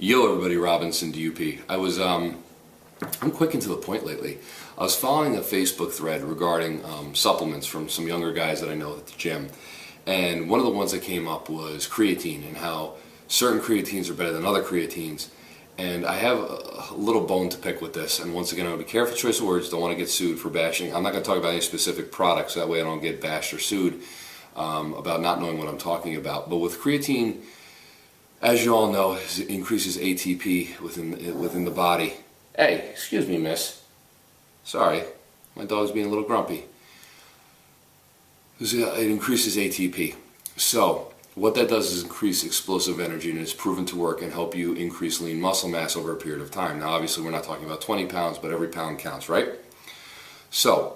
Yo everybody, Robinson DUP. I'm quick and to the point lately. I was following a Facebook thread regarding supplements from some younger guys that I know at the gym, and one of the ones that came up was creatine and how certain creatines are better than other creatines. And I have a little bone to pick with this, and once again, I'm going to be careful choice of words, don't want to get sued for bashing. I'm not going to talk about any specific products, that way I don't get bashed or sued about not knowing what I'm talking about. But with creatine, as you all know, it increases ATP within the body. Hey, excuse me, miss. Sorry, my dog's being a little grumpy. It increases ATP. So, what that does is increase explosive energy, and it's proven to work and help you increase lean muscle mass over a period of time. Now, obviously, we're not talking about 20 pounds, but every pound counts, right? So,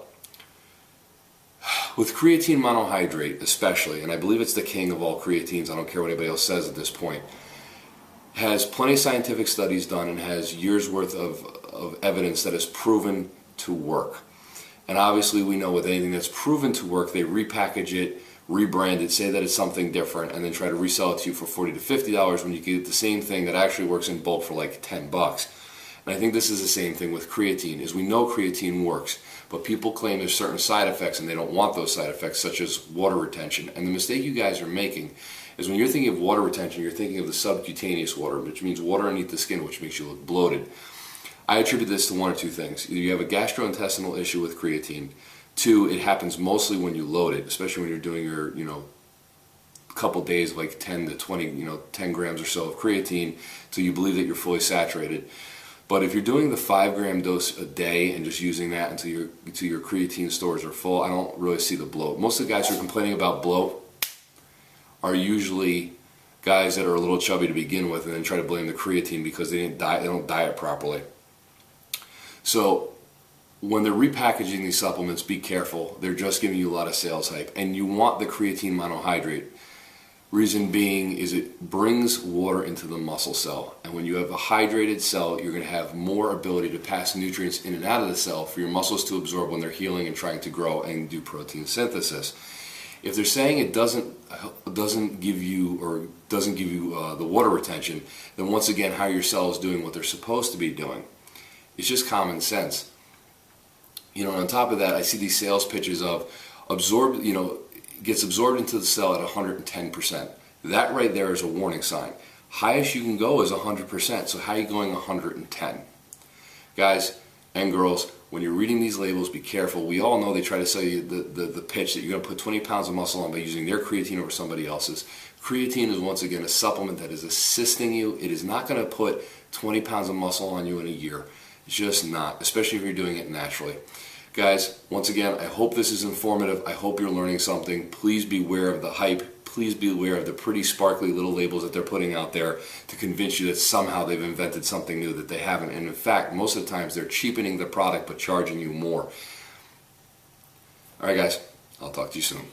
with creatine monohydrate especially, and I believe it's the king of all creatines, I don't care what anybody else says at this point, has plenty of scientific studies done and has years worth of evidence that has proven to work. And obviously we know with anything that's proven to work, they repackage it, rebrand it, say that it's something different, and then try to resell it to you for $40 to $50 when you get the same thing that actually works in bulk for like 10 bucks. And I think this is the same thing with creatine, is we know creatine works, but people claim there's certain side effects and they don't want those side effects, such as water retention. And the mistake you guys are making is when you're thinking of water retention, you're thinking of the subcutaneous water, which means water underneath the skin, which makes you look bloated. I attribute this to one or two things. Either you have a gastrointestinal issue with creatine. Two, it happens mostly when you load it, especially when you're doing your, couple days, like 10 to 20, 10 grams or so of creatine, so you believe that you're fully saturated. But if you're doing the 5-gram dose a day and just using that until your creatine stores are full, I don't really see the bloat. Most of the guys who are complaining about bloat are usually guys that are a little chubby to begin with and then try to blame the creatine because they don't diet properly. So when they're repackaging these supplements, be careful. They're just giving you a lot of sales hype. And you want the creatine monohydrate. Reason being is it brings water into the muscle cell. And when you have a hydrated cell, you're going to have more ability to pass nutrients in and out of the cell for your muscles to absorb when they're healing and trying to grow and do protein synthesis. If they're saying it doesn't give you the water retention, then once again, how your cell is doing what they're supposed to be doing. It's just common sense. And on top of that, I see these sales pitches of gets absorbed into the cell at 110%. That right there is a warning sign. Highest you can go is 100%, so how are you going 110? Guys and girls, when you're reading these labels, be careful. We all know they try to sell you the pitch that you're going to put 20 pounds of muscle on by using their creatine over somebody else's. Creatine is once again a supplement that is assisting you. It is not going to put 20 pounds of muscle on you in a year. It's just not, especially if you're doing it naturally. Guys, once again, I hope this is informative. I hope you're learning something. Please beware of the hype. Please be aware of the pretty sparkly little labels that they're putting out there to convince you that somehow they've invented something new that they haven't. And in fact, most of the times they're cheapening the product but charging you more. Alright guys, I'll talk to you soon.